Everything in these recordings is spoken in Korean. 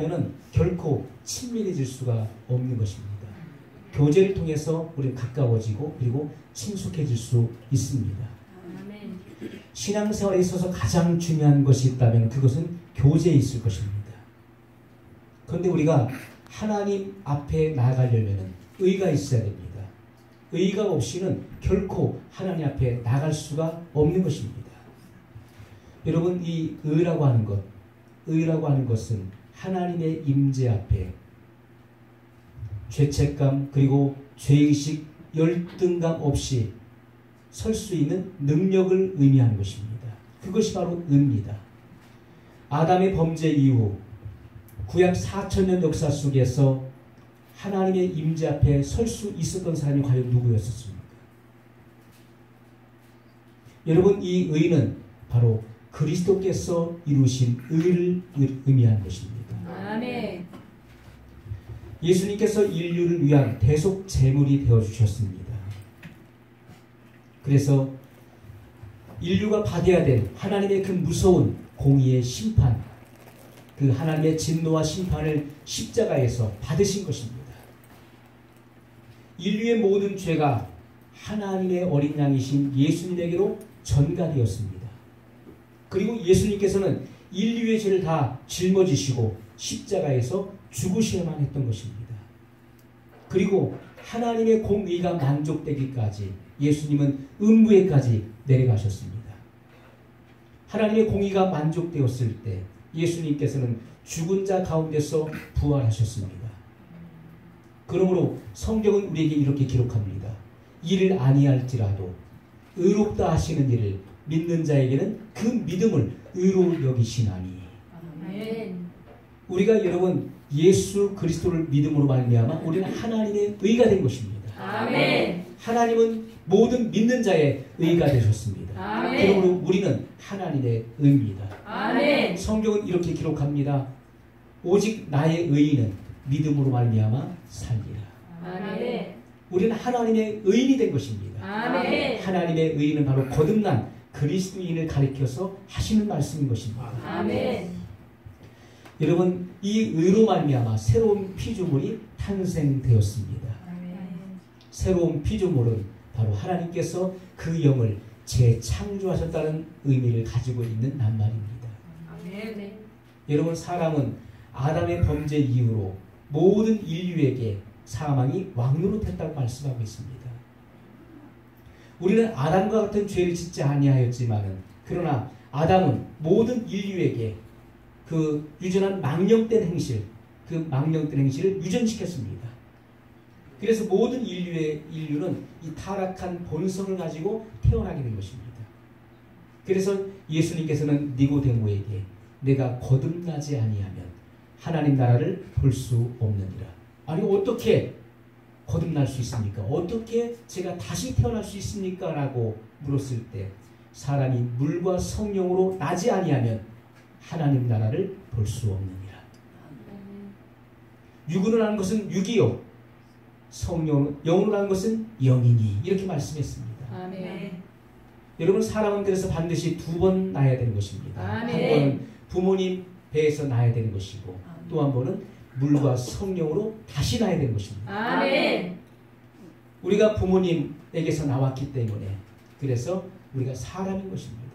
없다면은 결코 친밀해질 수가 없는 것입니다. 교제를 통해서 우리는 가까워지고 그리고 친숙해질 수 있습니다. 신앙생활에 있어서 가장 중요한 것이 있다면 그것은 교제에 있을 것입니다. 그런데 우리가 하나님 앞에 나아가려면 의가 있어야 됩니다. 의가 없이는 결코 하나님 앞에 나갈 수가 없는 것입니다. 여러분, 이 의라고 하는 것은 하나님의 임재 앞에 죄책감 그리고 죄의식 열등감 없이 설 수 있는 능력을 의미하는 것입니다. 그것이 바로 의입니다. 아담의 범죄 이후 구약 4,000년 역사 속에서 하나님의 임재 앞에 설 수 있었던 사람이 과연 누구였었습니까? 여러분, 이 의는 바로 그리스도께서 이루신 의를 의미하는 것입니다. 아멘. 예수님께서 인류를 위한 대속 제물이 되어주셨습니다. 그래서 인류가 받아야 될 하나님의 그 무서운 공의의 심판, 그 하나님의 진노와 심판을 십자가에서 받으신 것입니다. 인류의 모든 죄가 하나님의 어린 양이신 예수님에게로 전가되었습니다. 그리고 예수님께서는 인류의 죄를 다 짊어지시고 십자가에서 죽으셔야만 했던 것입니다. 그리고 하나님의 공의가 만족되기까지 예수님은 음부에까지 내려가셨습니다. 하나님의 공의가 만족되었을 때 예수님께서는 죽은 자 가운데서 부활하셨습니다. 그러므로 성경은 우리에게 이렇게 기록합니다. 이를 아니할지라도 의롭다 하시는 이를 믿는 자에게는 그 믿음을 의로 여기시나니. 아멘. 우리가 여러분 예수 그리스도를 믿음으로 말미암아 우리는 하나님의 의가 된 것입니다. 아멘. 하나님은 모든 믿는 자의 의가 되셨습니다. 아멘. 그러므로 우리는 하나님의 의입니다. 아멘. 성경은 이렇게 기록합니다. 오직 나의 의인은 믿음으로 말미암아 살리라. 아멘. 우리는 하나님의 의인이 된 것입니다. 아멘. 하나님의 의인은 바로 거듭난 그리스도인을 가리켜서 하시는 말씀인 것입니다. 아멘. 여러분, 이 의로 말미암아 새로운 피조물이 탄생되었습니다. 아멘. 새로운 피조물은 바로 하나님께서 그 영을 재창조하셨다는 의미를 가지고 있는 낱말입니다. 아멘. 여러분, 사람은 아담의 범죄 이후로 모든 인류에게 사망이 왕노릇했다고 말씀하고 있습니다. 우리는 아담과 같은 죄를 짓지 아니하였지만은 그러나 아담은 모든 인류에게 그 유전한 망령된 행실, 그 망령된 행실을 유전시켰습니다. 그래서 모든 인류는 이 타락한 본성을 가지고 태어나게 된 것입니다. 그래서 예수님께서는 니고데모에게 내가 거듭나지 아니하면 하나님 나라를 볼 수 없느니라. 아니, 어떻게 거듭날 수 있습니까? 어떻게 제가 다시 태어날 수 있습니까? 라고 물었을 때 사람이 물과 성령으로 나지 아니하면 하나님 나라를 볼 수 없느니라. 육으로 나는 것은 육이요, 영으로 나는 것은 영이니, 이렇게 말씀했습니다. 아멘. 여러분, 사람은 그래서 반드시 두 번 낳아야 되는 것입니다. 아멘. 한 번은 부모님 배에서 낳아야 되는 것이고 또 한 번은 물과 성령으로 다시 낳아야 되는 것입니다. 아멘. 우리가 부모님에게서 나왔기 때문에 그래서 우리가 사람인 것입니다.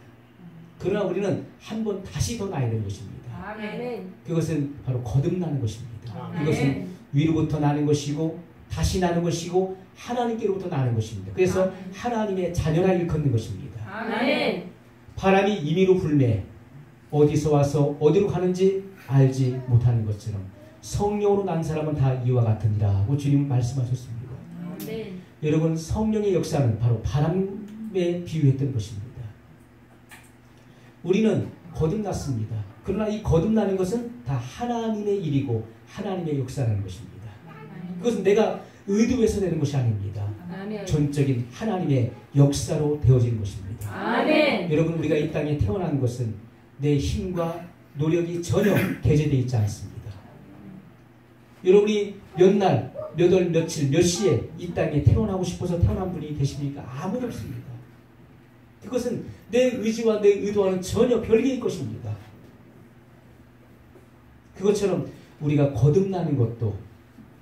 그러나 우리는 한 번 다시 더 낳아야 되는 것입니다. 아멘. 그것은 바로 거듭나는 것입니다. 아멘. 그것은 위로부터 나는 것이고 다시 나는 것이고 하나님께로부터 나는 것입니다. 그래서 아멘. 하나님의 자녀라 일컫는 것입니다. 아멘. 바람이 임의로 불매 어디서 와서 어디로 가는지 알지 못하는 것처럼 성령으로 난 사람은 다 이와 같으니라 하고 주님 말씀하셨습니다. 아멘. 여러분, 성령의 역사는 바로 바람에 비유했던 것입니다. 우리는 거듭났습니다. 그러나 이 거듭나는 것은 다 하나님의 일이고 하나님의 역사라는 것입니다. 그것은 내가 의도해서 되는 것이 아닙니다. 아멘. 전적인 하나님의 역사로 되어지는 것입니다. 아멘. 여러분, 우리가 이 땅에 태어난 것은 내 힘과 노력이 전혀 개재되어 있지 않습니다. 여러분이 몇 날, 몇 월, 며칠, 몇 시에 이 땅에 태어나고 싶어서 태어난 분이 계십니까? 아무도 없습니다. 그것은 내 의지와 내 의도와는 전혀 별개의 것입니다. 그것처럼 우리가 거듭나는 것도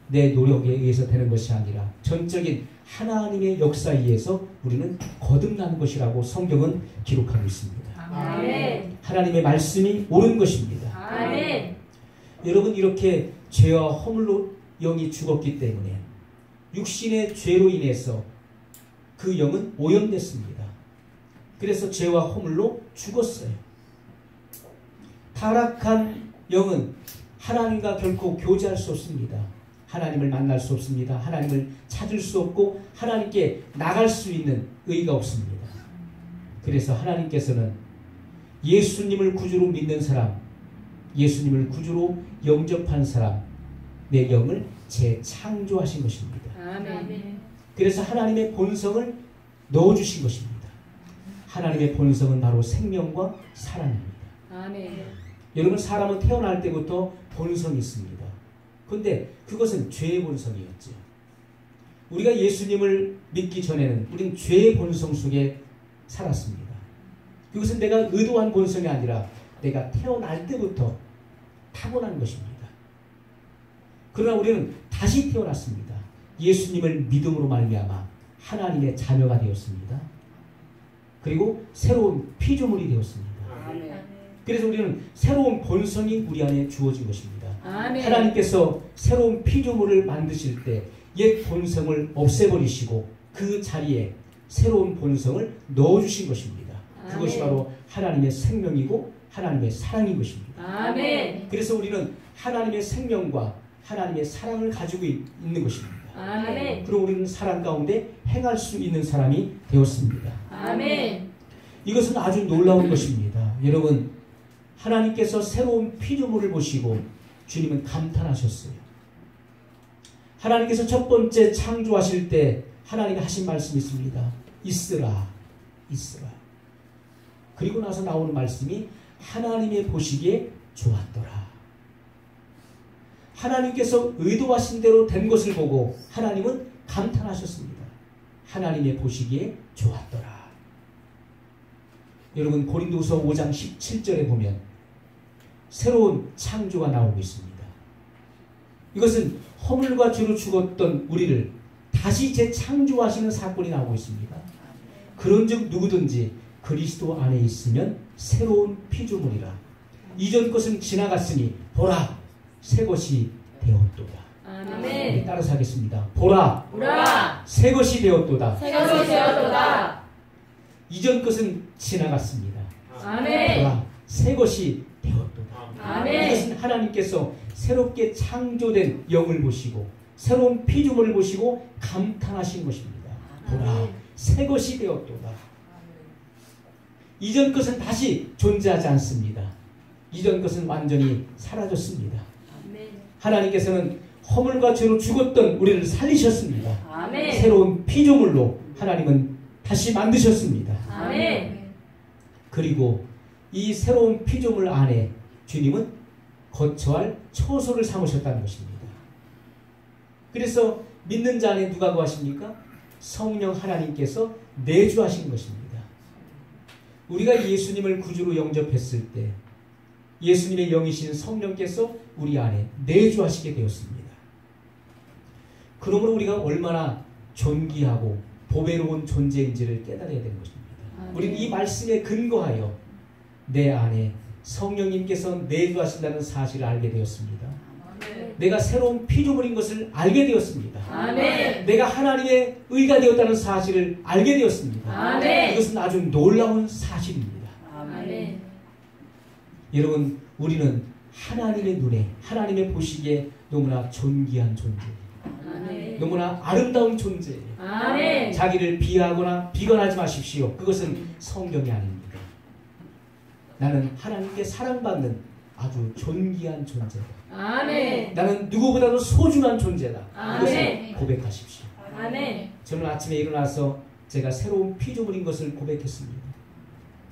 내 노력에 의해서 되는 것이 아니라 전적인 하나님의 역사에 의해서 우리는 거듭나는 것이라고 성경은 기록하고 있습니다. 아멘. 하나님의 말씀이 옳은 것입니다. 아멘. 여러분, 이렇게 죄와 허물로 영이 죽었기 때문에 육신의 죄로 인해서 그 영은 오염됐습니다. 그래서 죄와 허물로 죽었어요. 타락한 영은 하나님과 결코 교제할 수 없습니다. 하나님을 만날 수 없습니다. 하나님을 찾을 수 없고 하나님께 나갈 수 있는 의의가 없습니다. 그래서 하나님께서는 예수님을 구주로 믿는 사람, 예수님을 구주로 영접한 사람, 내 영을 재창조하신 것입니다. 아멘. 그래서 하나님의 본성을 넣어주신 것입니다. 하나님의 본성은 바로 생명과 사랑입니다. 아멘. 여러분, 사람은 태어날 때부터 본성이 있습니다. 그런데 그것은 죄의 본성이었죠. 우리가 예수님을 믿기 전에는 우리는 죄의 본성 속에 살았습니다. 그것은 내가 의도한 본성이 아니라 내가 태어날 때부터 타고난 것입니다. 그러나 우리는 다시 태어났습니다. 예수님을 믿음으로 말미암아 하나님의 자녀가 되었습니다. 그리고 새로운 피조물이 되었습니다. 아멘. 그래서 우리는 새로운 본성이 우리 안에 주어진 것입니다. 아멘. 하나님께서 새로운 피조물을 만드실 때 옛 본성을 없애버리시고 그 자리에 새로운 본성을 넣어주신 것입니다. 그것이 아멘. 바로 하나님의 생명이고 하나님의 사랑인 것입니다. 아멘. 그래서 우리는 하나님의 생명과 하나님의 사랑을 가지고 있는 것입니다. 아멘. 그리고 우리는 사랑 가운데 행할 수 있는 사람이 되었습니다. 아멘. 이것은 아주 놀라운 것입니다. 여러분, 하나님께서 새로운 피조물을 보시고 주님은 감탄하셨어요. 하나님께서 첫 번째 창조하실 때 하나님이 하신 말씀이 있습니다. 있으라, 있으라. 그리고 나서 나오는 말씀이 하나님의 보시기에 좋았더라. 하나님께서 의도하신 대로 된 것을 보고 하나님은 감탄하셨습니다. 하나님의 보시기에 좋았더라. 여러분, 고린도후서 5장 17절에 보면 새로운 창조가 나오고 있습니다. 이것은 허물과 죄로 죽었던 우리를 다시 재창조하시는 사건이 나오고 있습니다. 그런즉 누구든지 그리스도 안에 있으면 새로운 피조물이라. 이전 것은 지나갔으니 보라, 새 것이 되었도다. 아멘. 우리 따라서 하겠습니다. 보라, 보라, 새 것이 되었도다. 새 것이 되었도다. 이전 것은 지나갔습니다. 아멘. 보라, 새 것이 되었도다. 아멘. 이것은 하나님께서 새롭게 창조된 영을 보시고 새로운 피조물을 보시고 감탄하신 것입니다. 보라, 새 것이 되었도다. 이전 것은 다시 존재하지 않습니다. 이전 것은 완전히 사라졌습니다. 하나님께서는 허물과 죄로 죽었던 우리를 살리셨습니다. 아멘. 새로운 피조물로 하나님은 다시 만드셨습니다. 아멘. 그리고 이 새로운 피조물 안에 주님은 거처할 처소를 삼으셨다는 것입니다. 그래서 믿는 자 안에 누가 거하십니까? 성령 하나님께서 내주하신 것입니다. 우리가 예수님을 구주로 영접했을 때 예수님의 영이신 성령께서 우리 안에 내주하시게 되었습니다. 그러므로 우리가 얼마나 존귀하고 보배로운 존재인지를 깨달아야 되는 것입니다. 우리는 이 말씀에 근거하여 내 안에 성령님께서 내주하신다는 사실을 알게 되었습니다. 내가 새로운 피조물인 것을 알게 되었습니다. 아멘. 내가 하나님의 의가 되었다는 사실을 알게 되었습니다. 아멘. 이것은 아주 놀라운 사실입니다. 아멘. 여러분, 우리는 하나님의 눈에, 하나님의 보시기에 너무나 존귀한 존재, 아멘. 너무나 아름다운 존재. 아멘. 자기를 비하하거나 비관하지 마십시오. 그것은 성경이 아닙니다. 나는 하나님께 사랑받는 아주 존귀한 존재다. 아멘. 나는 누구보다도 소중한 존재다. 아멘. 이것을 고백하십시오. 아멘. 저는 아침에 일어나서 제가 새로운 피조물인 것을 고백했습니다.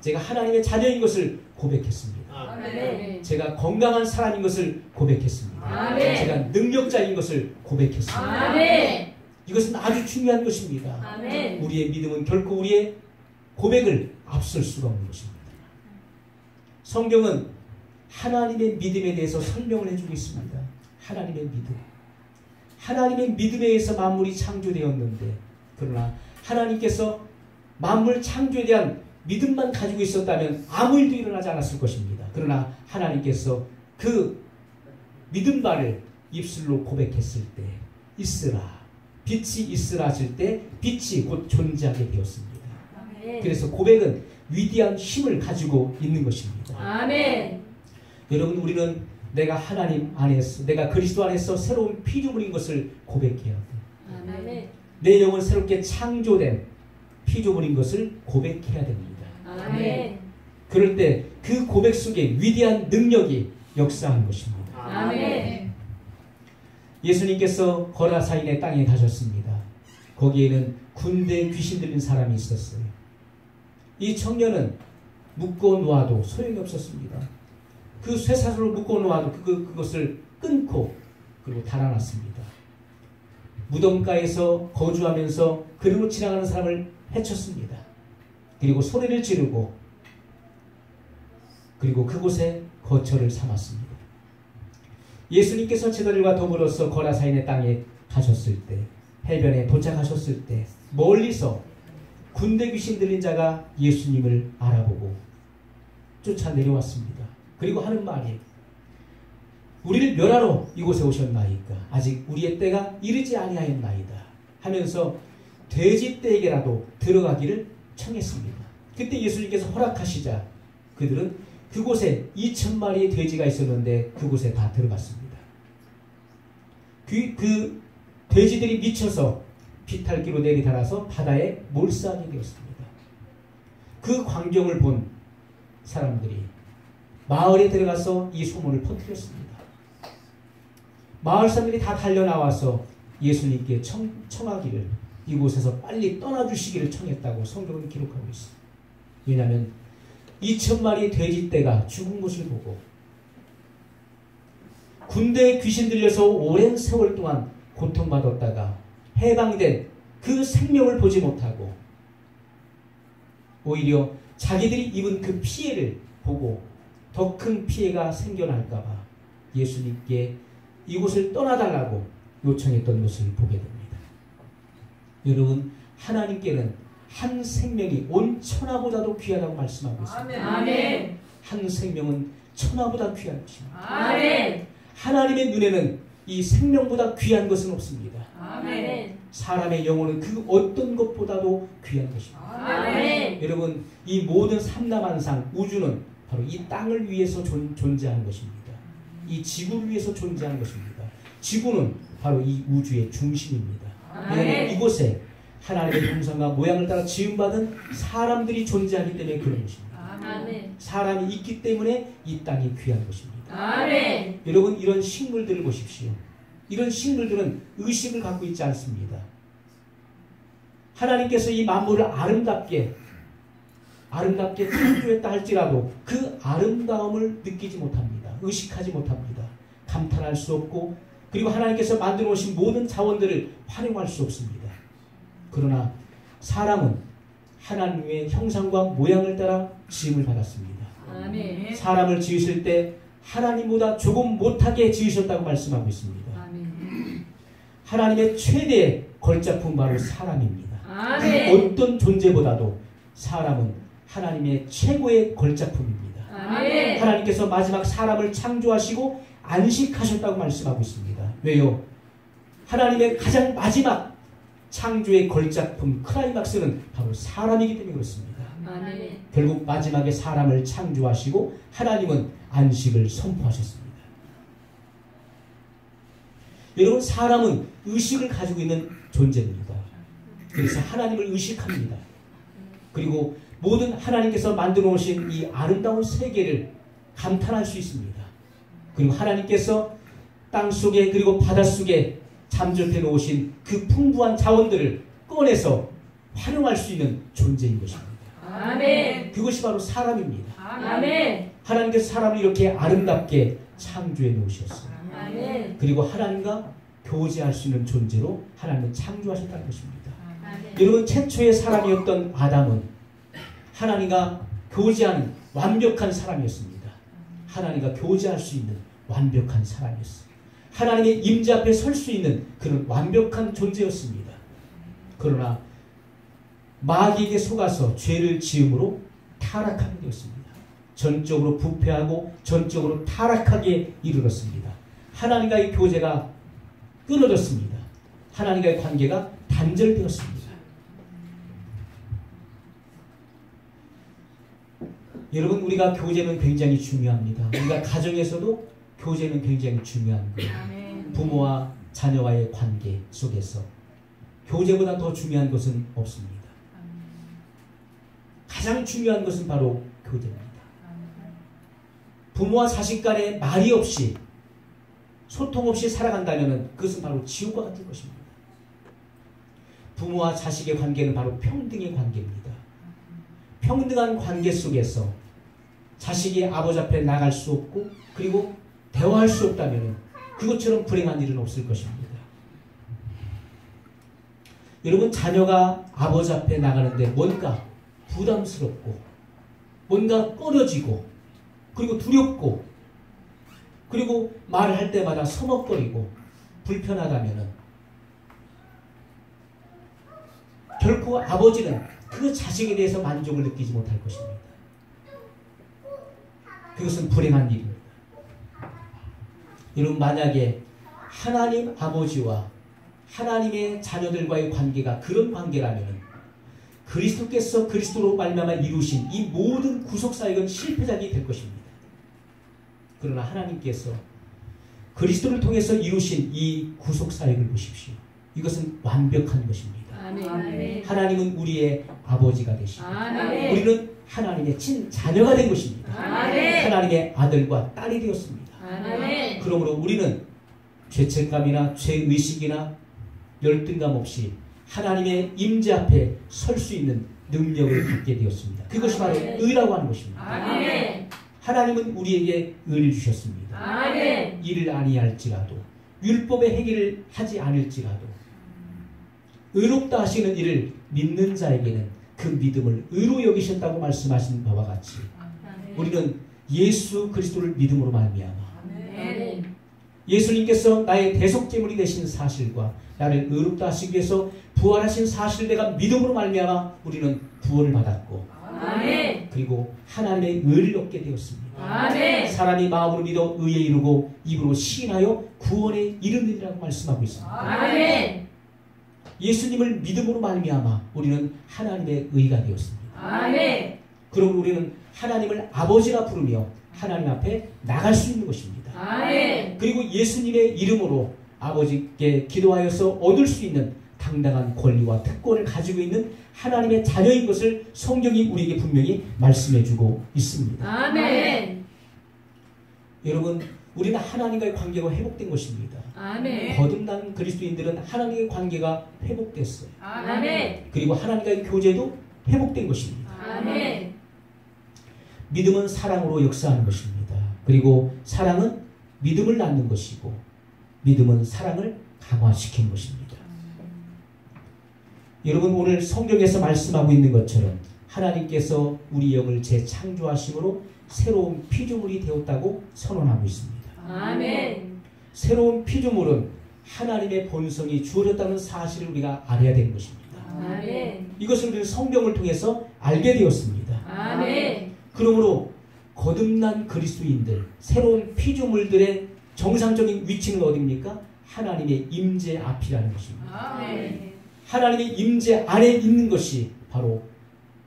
제가 하나님의 자녀인 것을 고백했습니다. 아멘. 제가 건강한 사람인 것을 고백했습니다. 아멘. 제가 능력자인 것을 고백했습니다. 아멘. 이것은 아주 중요한 것입니다. 아멘. 우리의 믿음은 결코 우리의 고백을 앞설 수가 없는 것입니다. 성경은 하나님의 믿음에 대해서 설명을 해주고 있습니다. 하나님의 믿음. 하나님의 믿음에 의해서 만물이 창조되었는데, 그러나 하나님께서 만물 창조에 대한 믿음만 가지고 있었다면 아무 일도 일어나지 않았을 것입니다. 그러나 하나님께서 그 믿음 바를 입술로 고백했을 때, 있으라, 빛이 있으라 하실 때 빛이 곧 존재하게 되었습니다. 아멘. 그래서 고백은 위대한 힘을 가지고 있는 것입니다. 아멘. 여러분, 우리는 내가 하나님 안에서, 내가 그리스도 안에서 새로운 피조물인 것을 고백해야 돼요. 아멘. 내 영은 새롭게 창조된 피조물인 것을 고백해야 됩니다. 아멘. 그럴 때 그 고백 속에 위대한 능력이 역사하는 것입니다. 아멘. 예수님께서 거라사인의 땅에 가셨습니다. 거기에는 군대에 귀신 들린 사람이 있었어요. 이 청년은 묶어 놓아도 소용이 없었습니다. 그 쇠사슬로 묶어 놓아도 그것을 끊고 그리고 달아났습니다. 무덤가에서 거주하면서 그리로 지나가는 사람을 해쳤습니다. 그리고 소리를 지르고 그리고 그곳에 거처를 삼았습니다. 예수님께서 제자들과 더불어서 거라사인의 땅에 가셨을 때, 해변에 도착하셨을 때 멀리서 군대 귀신 들린 자가 예수님을 알아보고 쫓아 내려왔습니다. 그리고 하는 말이, 우리를 멸하러 이곳에 오셨나이까? 아직 우리의 때가 이르지 아니하였나이다 하면서 돼지떼에게라도 들어가기를 청했습니다. 그때 예수님께서 허락하시자 그들은 그곳에 2,000마리의 돼지가 있었는데 그곳에 다 들어갔습니다. 그 돼지들이 미쳐서 비탈기로 내리달아서 바다에 몰수하게 되었습니다. 그 광경을 본 사람들이 마을에 들어가서 이 소문을 퍼뜨렸습니다. 마을 사람들이 다 달려나와서 예수님께 청하기를, 이곳에서 빨리 떠나주시기를 청했다고 성경은 기록하고 있습니다. 왜냐하면 2,000마리의 돼지떼가 죽은 것을 보고 군대에 귀신 들려서 오랜 세월 동안 고통받았다가 해방된 그 생명을 보지 못하고 오히려 자기들이 입은 그 피해를 보고 더 큰 피해가 생겨날까봐 예수님께 이곳을 떠나달라고 요청했던 것을 보게 됩니다. 여러분, 하나님께는 한 생명이 온 천하보다도 귀하다고 말씀하고 있습니다. 아멘. 한 생명은 천하보다 귀한 것입니다. 아멘. 하나님의 눈에는 이 생명보다 귀한 것은 없습니다. 아멘. 사람의 영혼은 그 어떤 것보다도 귀한 것입니다. 아멘. 여러분, 이 모든 삼라만상 우주는 바로 이 땅을 위해서 존재하는 것입니다. 이 지구를 위해서 존재하는 것입니다. 지구는 바로 이 우주의 중심입니다. 왜냐하면 이곳에 하나님의 형상과 모양을 따라 지음받은 사람들이 존재하기 때문에 그런 것입니다. 아멘. 사람이 있기 때문에 이 땅이 귀한 것입니다. 아멘. 여러분, 이런 식물들을 보십시오. 이런 식물들은 의식을 갖고 있지 않습니다. 하나님께서 이 만물을 아름답게 창조했다 할지라도 그 아름다움을 느끼지 못합니다. 의식하지 못합니다. 감탄할 수 없고, 그리고 하나님께서 만들어 오신 모든 자원들을 활용할 수 없습니다. 그러나 사람은 하나님의 형상과 모양을 따라 지음을 받았습니다. 아멘. 사람을 지으실 때 하나님보다 조금 못하게 지으셨다고 말씀하고 있습니다. 아멘. 하나님의 최대의 걸작품 바로 사람입니다. 아멘. 어떤 존재보다도 사람은 하나님의 최고의 걸작품입니다. 아멘. 하나님께서 마지막 사람을 창조하시고 안식하셨다고 말씀하고 있습니다. 왜요? 하나님의 가장 마지막 창조의 걸작품 클라이막스는 바로 사람이기 때문에 그렇습니다. 아멘. 결국 마지막에 사람을 창조하시고 하나님은 안식을 선포하셨습니다. 여러분, 사람은 의식을 가지고 있는 존재입니다. 그래서 하나님을 의식합니다. 그리고 모든 하나님께서 만들어 오신 이 아름다운 세계를 감탄할 수 있습니다. 그리고 하나님께서 땅속에 그리고 바닷속에 잠적해 놓으신 그 풍부한 자원들을 꺼내서 활용할 수 있는 존재인 것입니다. 아멘. 그것이 바로 사람입니다. 아멘. 하나님께서 사람을 이렇게 아름답게 창조해 놓으셨어요. 아멘. 그리고 하나님과 교제할 수 있는 존재로 하나님은 창조하셨다는 것입니다. 아멘. 여러분, 최초의 사람이었던 아담은 하나님과 교제하는 완벽한 사람이었습니다. 하나님과 교제할 수 있는 완벽한 사람이었어요. 하나님의 임재 앞에 설 수 있는 그런 완벽한 존재였습니다. 그러나 마귀에게 속아서 죄를 지음으로 타락하게 되었습니다. 전적으로 부패하고 전적으로 타락하게 이르렀습니다. 하나님과의 교제가 끊어졌습니다. 하나님과의 관계가 단절되었습니다. 여러분, 우리가 교제는 굉장히 중요합니다. 우리가 가정에서도 교제는 굉장히 중요한 거예요. 부모와 자녀와의 관계 속에서 교제보다 더 중요한 것은 없습니다. 가장 중요한 것은 바로 교제입니다. 부모와 자식 간에 말이 없이 소통 없이 살아간다면 그것은 바로 지옥과 같은 것입니다. 부모와 자식의 관계는 바로 평등의 관계입니다. 평등한 관계 속에서 자식이 아버지 앞에 나갈 수 없고 그리고 대화할 수 없다면 그것처럼 불행한 일은 없을 것입니다. 여러분, 자녀가 아버지 앞에 나가는데 뭔가 부담스럽고 뭔가 꺼려지고 그리고 두렵고 그리고 말할 때마다 서먹거리고 불편하다면 결코 아버지는 그 자식에 대해서 만족을 느끼지 못할 것입니다. 그것은 불행한 일입니다. 여러분, 만약에 하나님 아버지와 하나님의 자녀들과의 관계가 그런 관계라면 그리스도께서 그리스도로 말미암아 이루신 이 모든 구속사역은 실패작이 될 것입니다. 그러나 하나님께서 그리스도를 통해서 이루신 이 구속사역을 보십시오. 이것은 완벽한 것입니다. 아멘. 하나님은 우리의 아버지가 되시고 아멘. 우리는 하나님의 친자녀가 된 것입니다. 아멘. 하나님의 아들과 딸이 되었습니다. 아멘. 그러므로 우리는 죄책감이나 죄의식이나 열등감 없이 하나님의 임재 앞에 설 수 있는 능력을 갖게 되었습니다. 그것이 바로 의라고 하는 것입니다. 아멘. 하나님은 우리에게 의를 주셨습니다. 아멘. 일을 아니할지라도 율법의 행위를 하지 않을지라도 의롭다 하시는 이를 믿는 자에게는 그 믿음을 의로 여기셨다고 말씀하신 바와 같이 우리는 예수 그리스도를 믿음으로 말미암아 아멘. 예수님께서 나의 대속제물이 되신 사실과 나를 의롭다 하시기 위해서 부활하신 사실을 내가 믿음으로 말미암아 우리는 구원을 받았고 아멘. 그리고 하나님의 의를 얻게 되었습니다. 아멘. 사람이 마음으로 믿어 의에 이르고 입으로 시인하여 구원에 이르느니라고 말씀하고 있습니다. 아멘. 예수님을 믿음으로 말미암아 우리는 하나님의 의가 되었습니다. 아멘. 그럼 우리는 하나님을 아버지라 부르며 하나님 앞에 나갈 수 있는 것입니다. 아멘. 그리고 예수님의 이름으로 아버지께 기도하여서 얻을 수 있는 당당한 권리와 특권을 가지고 있는 하나님의 자녀인 것을 성경이 우리에게 분명히 말씀해주고 있습니다. 아멘. 여러분, 우리는 하나님과의 관계가 회복된 것입니다. 아멘. 거듭난 그리스도인들은 하나님의 관계가 회복됐어요. 아멘. 그리고 하나님과의 교제도 회복된 것입니다. 아멘. 믿음은 사랑으로 역사하는 것입니다. 그리고 사랑은 믿음을 낳는 것이고 믿음은 사랑을 강화시키는 것입니다. 여러분, 오늘 성경에서 말씀하고 있는 것처럼 하나님께서 우리 영을 재창조하심으로 새로운 피조물이 되었다고 선언하고 있습니다. 아멘. 새로운 피조물은 하나님의 본성이 주어졌다는 사실을 우리가 알아야 되는 것입니다. 아멘. 이것을 우리는 성경을 통해서 알게 되었습니다. 아멘. 그러므로 거듭난 그리스도인들, 새로운 피조물들의 정상적인 위치는 어디입니까? 하나님의 임재 앞이라는 것입니다. 아멘. 하나님의 임재 안에 있는 것이 바로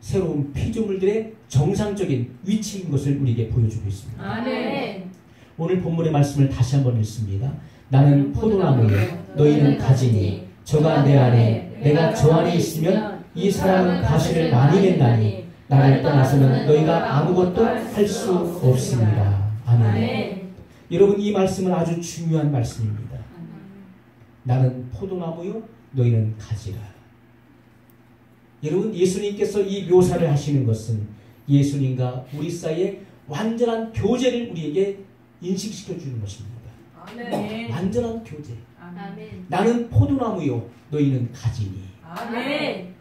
새로운 피조물들의 정상적인 위치인 것을 우리에게 보여주고 있습니다. 아멘. 오늘 본문의 말씀을 다시 한번 읽습니다. 나는 포도나무요 너희는 가지니 저가 내 안에 내가 저 안에 있으면 이 사람은 가시를 많이 맺나니 나를 떠나서는 너희가 아무것도 할 수 없습니다. 아멘. 아멘. 여러분, 이 말씀은 아주 중요한 말씀입니다. 나는 포도나무요 너희는 가지라. 여러분, 예수님께서 이 묘사를 하시는 것은 예수님과 우리 사이에 완전한 교제를 우리에게 인식시켜 주는 것입니다. 아멘. 완전한 교제. 아멘. 나는 포도나무요 너희는 가지니. 아멘.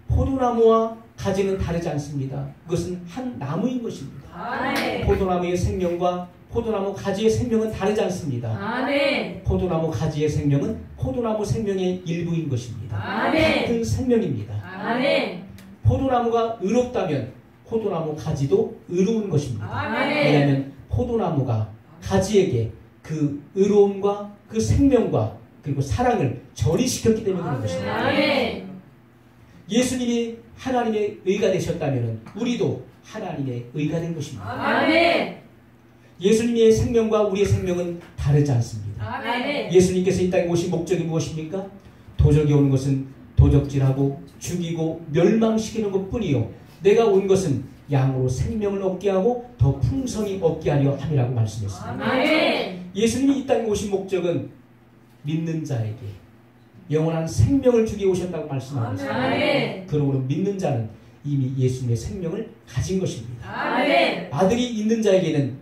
포도나무와 가지는 다르지 않습니다. 그것은 한 나무인 것입니다. 아멘. 포도나무의 생명과 포도나무 가지의 생명은 다르지 않습니다. 아멘. 포도나무 가지의 생명은 포도나무 생명의 일부인 것입니다. 아멘. 같은 생명입니다. 아멘. 포도나무가 의롭다면 포도나무 가지도 의로운 것입니다. 아멘. 왜냐하면 포도나무가 가지에게 그 의로움과 그 생명과 그리고 사랑을 전이시켰기 때문에 그런 것입니다. 아멘. 예수님이 하나님의 의가 되셨다면 우리도 하나님의 의가 된 것입니다. 아멘. 예수님의 생명과 우리의 생명은 다르지 않습니다. 아멘. 예수님께서 이 땅에 오신 목적이 무엇입니까? 도적이 오는 것은 도적질하고 죽이고 멸망시키는 것뿐이요 내가 온 것은 양으로 생명을 얻게 하고 더 풍성히 얻게 하려 함이라고 말씀했습니다. 아멘. 예수님이 이 땅에 오신 목적은 믿는 자에게 영원한 생명을 주기 오셨다고 말씀하고 있습니다. 아멘. 그러므로 믿는 자는 이미 예수님의 생명을 가진 것입니다. 아멘. 아들이 있는 자에게는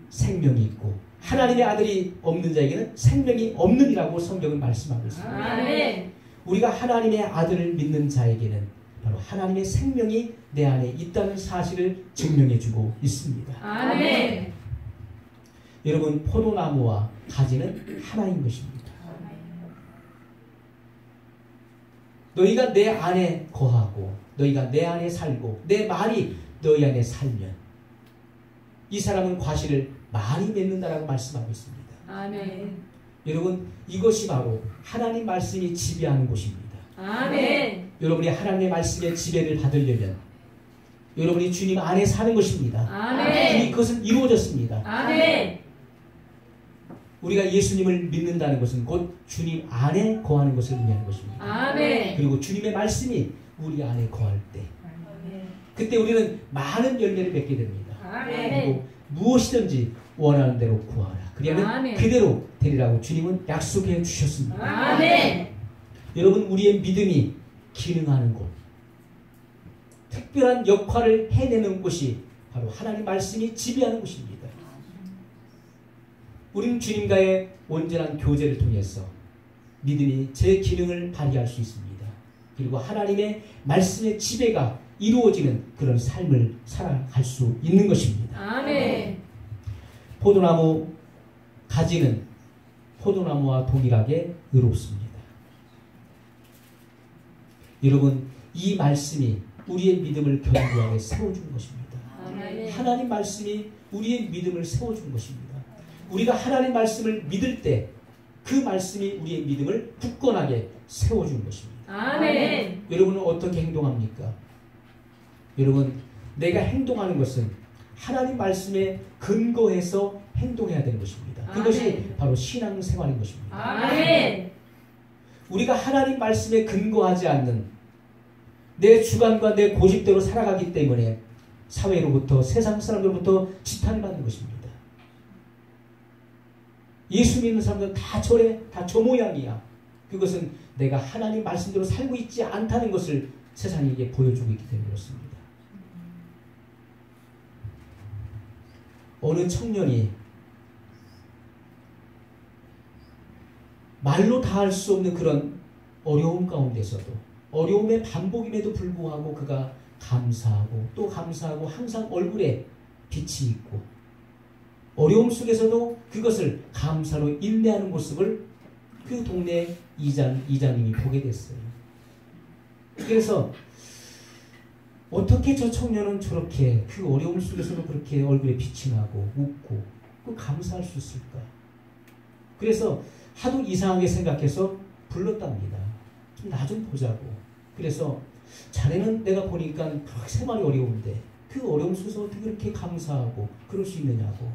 생명이 있고 하나님의 아들이 없는 자에게는 생명이 없느니라고 성경은 말씀하고 있습니다. 아멘. 우리가 하나님의 아들을 믿는 자에게는 바로 하나님의 생명이 내 안에 있다는 사실을 증명해주고 있습니다. 아멘. 여러분 포도나무와 가지는 하나인 것입니다. 너희가 내 안에 거하고 너희가 내 안에 살고 내 말이 너희 안에 살면 이 사람은 과실을 많이 맺는다라고 말씀하고 있습니다. 아멘. 여러분 이것이 바로 하나님 말씀이 지배하는 곳입니다. 아멘. 여러분이 하나님의 말씀의 지배를 받으려면 여러분이 주님 안에 사는 것입니다. 아멘. 이미 그것은 이루어졌습니다. 아멘. 우리가 예수님을 믿는다는 것은 곧 주님 안에 거하는 것을 의미하는 것입니다. 아멘. 그리고 주님의 말씀이 우리 안에 거할 때 그때 우리는 많은 열매를 맺게 됩니다. 아멘. 그리고 무엇이든지 원하는 대로 구하라. 그러면 아멘. 그대로 되리라고 주님은 약속해 주셨습니다. 아멘. 여러분 우리의 믿음이 기능하는 곳 특별한 역할을 해내는 곳이 바로 하나님 말씀이 지배하는 곳입니다. 우리는 주님과의 온전한 교제를 통해서 믿음이 제 기능을 발휘할 수 있습니다. 그리고 하나님의 말씀의 지배가 이루어지는 그런 삶을 살아갈 수 있는 것입니다. 아멘. 포도나무 가지는 포도나무와 동일하게 의롭습니다. 여러분 이 말씀이 우리의 믿음을 견고하게 세워준 것입니다. 아멘. 하나님 말씀이 우리의 믿음을 세워준 것입니다. 우리가 하나님 말씀을 믿을 때 그 말씀이 우리의 믿음을 굳건하게 세워준 것입니다. 아멘. 여러분은 어떻게 행동합니까? 여러분 내가 행동하는 것은 하나님 말씀에 근거해서 행동해야 되는 것입니다. 그것이 아멘. 바로 신앙생활인 것입니다. 아멘. 우리가 하나님 말씀에 근거하지 않는 내 주관과 내 고집대로 살아가기 때문에 사회로부터 세상 사람들로부터 지탄을 받는 것입니다. 예수 믿는 사람들은 다 저래, 다 저 모양이야. 그것은 내가 하나님 말씀대로 살고 있지 않다는 것을 세상에게 보여주고 있기 때문에 그렇습니다. 어느 청년이 말로 다 할 수 없는 그런 어려움 가운데서도 어려움의 반복임에도 불구하고 그가 감사하고 또 감사하고 항상 얼굴에 빛이 있고 어려움 속에서도 그것을 감사로 인내하는 모습을 그 동네 이장님이 보게 됐어요. 그래서 어떻게 저 청년은 저렇게 그 어려움 속에서도 그렇게 얼굴에 빛이 나고 웃고 그 감사할 수 있을까? 그래서 하도 이상하게 생각해서 불렀답니다. 좀 나 좀 보자고. 그래서 자네는 내가 보니까 생활이 어려운데 그 어려움 속에서 어떻게 그렇게 감사하고 그럴 수 있느냐고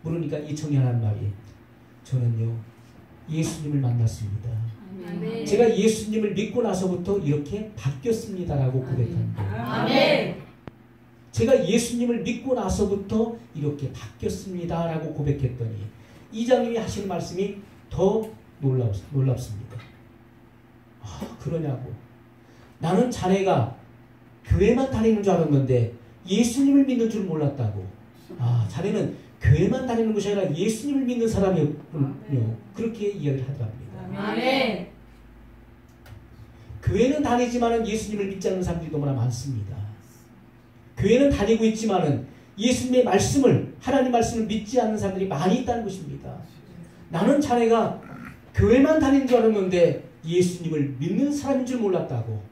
물으니까 이 청년 한 말이 저는요 예수님을 만났습니다. 아멘. 제가 예수님을 믿고 나서부터 이렇게 바뀌었습니다라고 고백한다. 아멘. 제가 예수님을 믿고 나서부터 이렇게 바뀌었습니다라고 고백했더니 이장님이 하시는 말씀이 더 놀랍습니다. 아, 그러냐고. 나는 자네가 교회만 다니는 줄 알았는데 예수님을 믿는 줄 몰랐다고. 아, 자네는 교회만 다니는 것이 아니라 예수님을 믿는 사람이었군요. 그렇게 이야기를 하더랍니다. 아멘. 교회는 다니지만은 예수님을 믿지 않는 사람들이 너무나 많습니다. 교회는 다니고 있지만은 예수님의 말씀을, 하나님 말씀을 믿지 않는 사람들이 많이 있다는 것입니다. 나는 자네가 교회만 다니는 줄 알았는데 예수님을 믿는 사람인 줄 몰랐다고.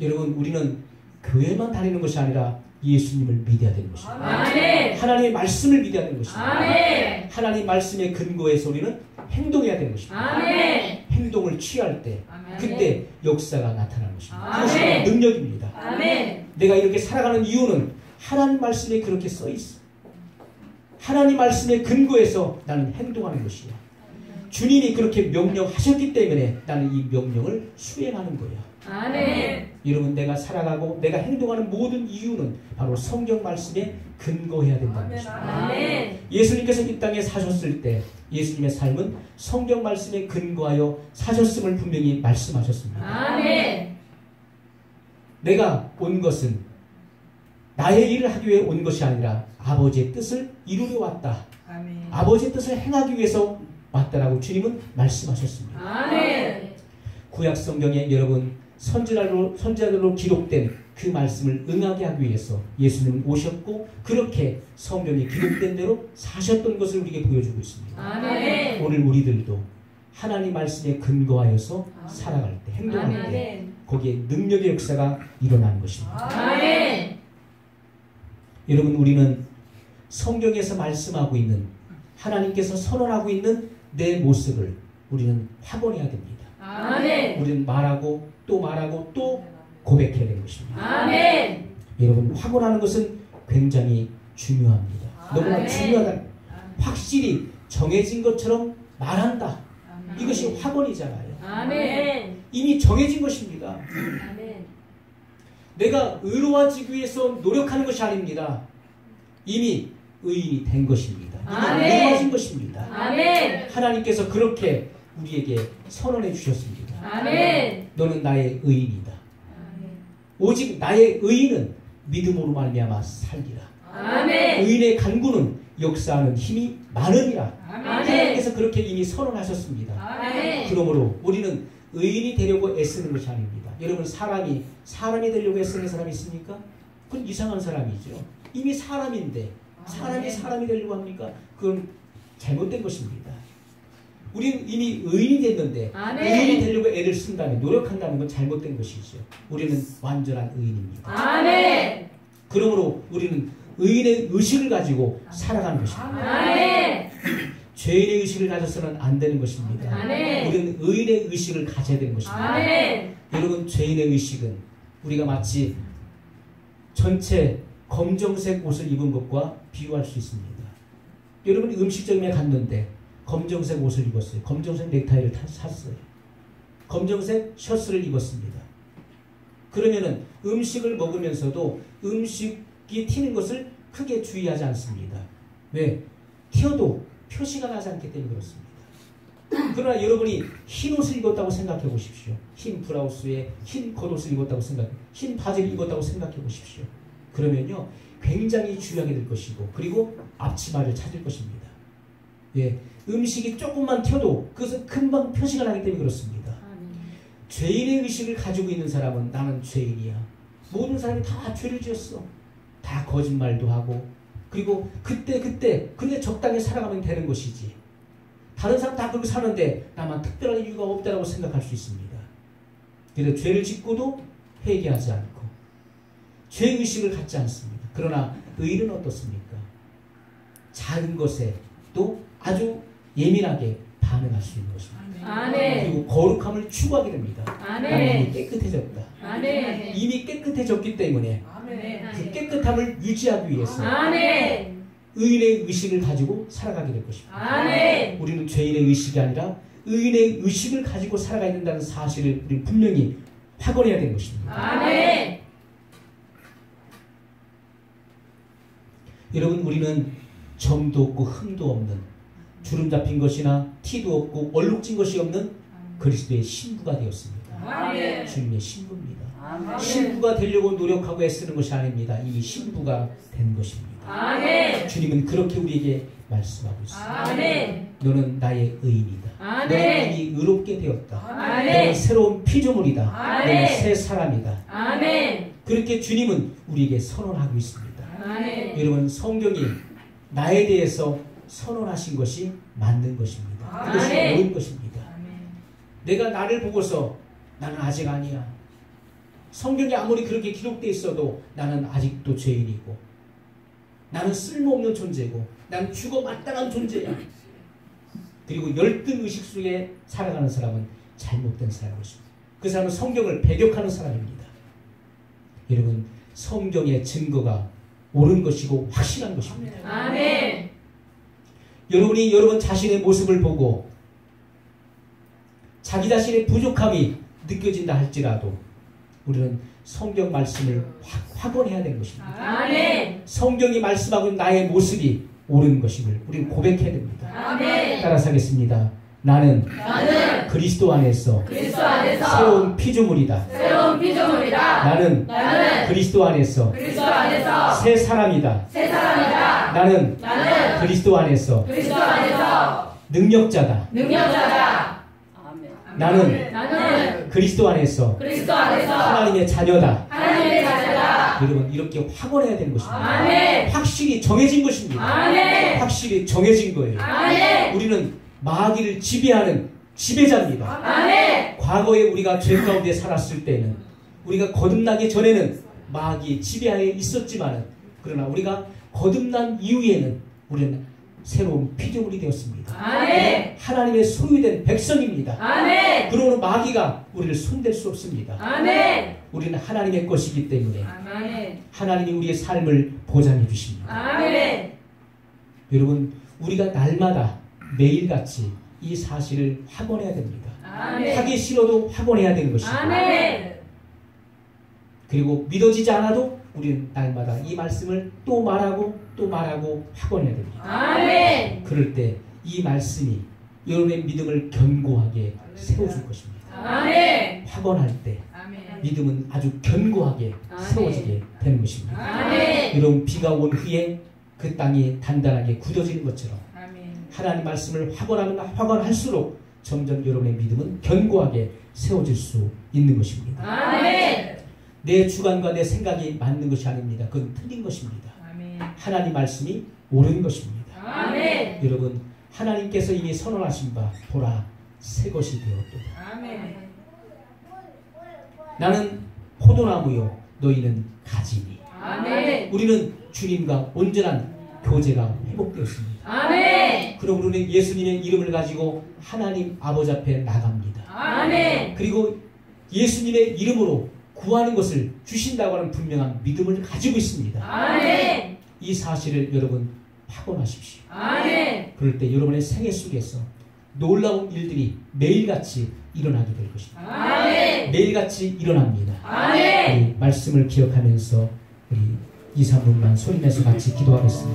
여러분, 우리는 교회만 다니는 것이 아니라 예수님을 믿어야 되는 것입니다. 아멘. 하나님의 말씀을 믿어야 되는 것입니다. 아멘. 하나님 말씀의 근거에서 우리는 행동해야 되는 것입니다. 아멘. 행동을 취할 때 그때 역사가 나타나는 것입니다. 그것이 아멘. 능력입니다. 아멘. 내가 이렇게 살아가는 이유는 하나님 말씀에 그렇게 써 있어. 하나님 말씀의 근거에서 나는 행동하는 것이야. 주님이 그렇게 명령하셨기 때문에 나는 이 명령을 수행하는 거야. 아멘. 여러분, 내가 살아가고 내가 행동하는 모든 이유는 바로 성경 말씀에 근거해야 된다는 것입니다. 아멘. 예수님께서 이 땅에 사셨을 때 예수님의 삶은 성경 말씀에 근거하여 사셨음을 분명히 말씀하셨습니다. 아멘. 내가 온 것은 나의 일을 하기 위해 온 것이 아니라 아버지의 뜻을 이루려 왔다. 아멘. 아버지의 뜻을 행하기 위해서 왔다라고 주님은 말씀하셨습니다. 아멘. 구약 성경에 여러분 선지자들로 기록된 그 말씀을 응하게 하기 위해서 예수님은 오셨고 그렇게 성경에 기록된 대로 사셨던 것을 우리에게 보여주고 있습니다. 아멘. 오늘 우리들도 하나님 말씀에 근거하여서 살아갈 때, 행동할 때 아멘. 거기에 능력의 역사가 일어나는 것입니다. 아멘. 여러분, 우리는 성경에서 말씀하고 있는 하나님께서 선언하고 있는 내 모습을 우리는 확언해야 됩니다. 아멘. 우리는 말하고 또 말하고 또 고백해야 되는 것입니다. 아멘. 여러분, 확언하는 것은 굉장히 중요합니다. 너무나 아멘. 중요하다. 확실히 정해진 것처럼 말한다. 이것이 확언이잖아요. 아멘. 이미 정해진 것입니다. 아멘. 내가 의로워지기 위해서 노력하는 것이 아닙니다. 이미 의인이 된 것입니다. 이미 아멘. 의로워진 것입니다. 아멘. 하나님께서 그렇게 우리에게 선언해 주셨습니다. 아멘. 너는 나의 의인이다. 오직 나의 의인은 믿음으로 말미암아 살리라. 아멘. 의인의 간구는 역사하는 힘이 많으니라. 아멘. 하나님께서 그렇게 이미 선언하셨습니다. 아멘. 그러므로 우리는 의인이 되려고 애쓰는 것이 아닙니다. 여러분, 사람이 되려고 애쓰는 사람이 있습니까? 그건 이상한 사람이죠. 이미 사람인데 사람이 되려고 합니까? 그건 잘못된 것입니다. 우리는 이미 의인이 됐는데 아멘. 의인이 되려고 애를 쓴다면, 노력한다는 건 잘못된 것이죠. 우리는 완전한 의인입니다. 아멘. 그러므로 우리는 의인의 의식을 가지고 살아가는 것입니다. 아멘. 죄인의 의식을 가져서는 안 되는 것입니다. 아멘. 우리는 의인의 의식을 가져야 되는 것입니다. 아멘. 여러분, 죄인의 의식은 우리가 마치 전체 검정색 옷을 입은 것과 비유할 수 있습니다. 여러분, 음식점에 갔는데 검정색 옷을 입었어요. 검정색 넥타이를 샀어요. 검정색 셔츠를 입었습니다. 그러면은 음식을 먹으면서도 음식이 튀는 것을 크게 주의하지 않습니다. 왜? 튀어도 표시가 나지 않기 때문에 그렇습니다. 그러나 여러분이 흰 옷을 입었다고 생각해 보십시오. 흰 브라우스에 흰 겉옷을 입었다고 흰 바지를 입었다고 생각해 보십시오. 그러면요, 굉장히 주의하게 될 것이고, 그리고 앞치마를 찾을 것입니다. 예, 음식이 조금만 튀어도 그것은 금방 표시가 나기 때문에 그렇습니다. 죄인의 의식을 가지고 있는 사람은 나는 죄인이야. 모든 사람이 다 죄를 지었어. 다 거짓말도 하고, 그리고 그때 적당히 살아가면 되는 것이지. 다른 사람 다 그렇게 사는데 나만 특별한 이유가 없다고 생각할 수 있습니다. 그래서 죄를 짓고도 회개하지 않고 죄의식을 갖지 않습니다. 그러나 의인은 어떻습니까? 작은 것에 또 아주 예민하게 반응할 수 있는 것입니다. 아멘. 그리고 거룩함을 추구하게 됩니다. 나는 아멘. 이미 깨끗해졌다. 아멘. 이미 깨끗해졌기 때문에 그 깨끗함을 유지하기 위해서 아멘. 의인의 의식을 가지고 살아가게 될 것입니다. 아멘. 우리는 죄인의 의식이 아니라 의인의 의식을 가지고 살아가야 된다는 사실을 우리는 분명히 확언해야 되는 것입니다. 아멘. 여러분, 우리는 점도 없고 흠도 없는, 주름 잡힌 것이나 티도 없고 얼룩진 것이 없는 그리스도의 신부가 되었습니다. 아멘. 주님의 신부입니다. 아멘. 신부가 되려고 노력하고 애쓰는 것이 아닙니다. 이미 신부가 된 것입니다. 아멘. 주님은 그렇게 우리에게 말씀하고 있습니다. 아멘. 너는 나의 의인이다. 아멘. 너는 이미 의롭게 되었다. 아멘. 너는 새로운 피조물이다. 아멘. 너는 새 사람이다. 아멘. 그렇게 주님은 우리에게 선언하고 있습니다. 아멘. 여러분, 성경이 나에 대해서 선언하신 것이 맞는 것입니다. 그것이 아멘. 옳은 것입니다. 내가 나를 보고서 나는 아직 아니야. 성경이 아무리 그렇게 기록되어 있어도 나는 아직도 죄인이고 나는 쓸모없는 존재고 나는 죽어 마땅한 존재야. 그리고 열등의식 속에 살아가는 사람은 잘못된 사람인 것입니다. 그 사람은 성경을 배격하는 사람입니다. 여러분, 성경의 증거가 옳은 것이고 확실한 것입니다. 아멘. 여러분이 여러분 자신의 모습을 보고 자기 자신의 부족함이 느껴진다 할지라도 우리는 성경 말씀을 확언해야 되는 것입니다. 아멘. 성경이 말씀하고 있는 나의 모습이 옳은 것임을 우리는 고백해야 됩니다. 아멘. 따라서 하겠습니다. 나는 그리스도 안에서 새로운 피조물이다. 새로운 피조물이다. 나는 그리스도 안에서 새 사람이다. 나는 그리스도 안에서 능력자다. 나는 그리스도 안에서 하나님의 자녀다. 여러분, 이렇게 확언해야 되는 것입니다. 아멘. 확실히 정해진 것입니다. 아멘. 확실히 정해진 거예요. 아멘. 우리는 마귀를 지배하는 지배자입니다. 아멘. 과거에 우리가 죄 가운데 살았을 때는 우리가 거듭나기 전에는 마귀의 지배하에 있었지만 그러나 우리가 거듭난 이후에는 우리는 새로운 피조물이 되었습니다. 아멘. 하나님의 소유된 백성입니다. 아멘. 그러므로 마귀가 우리를 손댈 수 없습니다. 아멘. 우리는 하나님의 것이기 때문에 아멘. 하나님이 우리의 삶을 보장해 주십니다. 아멘. 여러분, 우리가 날마다 매일같이 이 사실을 확언해야 됩니다. 아멘. 하기 싫어도 확언해야 되는 것입니다. 아멘. 그리고 믿어지지 않아도 우리는 날마다 이 말씀을 또 말하고 확언해야 됩니다. 아멘. 그럴 때 이 말씀이 여러분의 믿음을 견고하게 세워줄 것입니다. 아멘. 확언할 때 아멘. 믿음은 아주 견고하게 아멘. 세워지게 되는 것입니다. 아멘. 여러분, 비가 온 후에 그 땅이 단단하게 굳어지는 것처럼 아멘. 하나님 말씀을 확언할수록 점점 여러분의 믿음은 견고하게 세워질 수 있는 것입니다. 아멘. 내 주관과 내 생각이 맞는 것이 아닙니다. 그건 틀린 것입니다. 아멘. 하나님 말씀이 옳은 것입니다. 아멘. 여러분, 하나님께서 이미 선언하신 바 보라 새 것이 되었도다. 아멘. 나는 포도나무요 너희는 가지니. 아멘. 우리는 주님과 온전한 교제가 회복되었습니다. 아멘. 그럼 우리는 예수님의 이름을 가지고 하나님 아버지 앞에 나갑니다. 아멘. 그리고 예수님의 이름으로 구하는 것을 주신다고 하는 분명한 믿음을 가지고 있습니다. 아멘. 이 사실을 여러분 확언하십시오. 아멘. 그럴 때 여러분의 생애 속에서 놀라운 일들이 매일같이 일어나게 될 것입니다. 아멘. 매일같이 일어납니다. 아멘. 우리 말씀을 기억하면서 우리 2, 3분만 소리내서 같이 기도하겠습니다.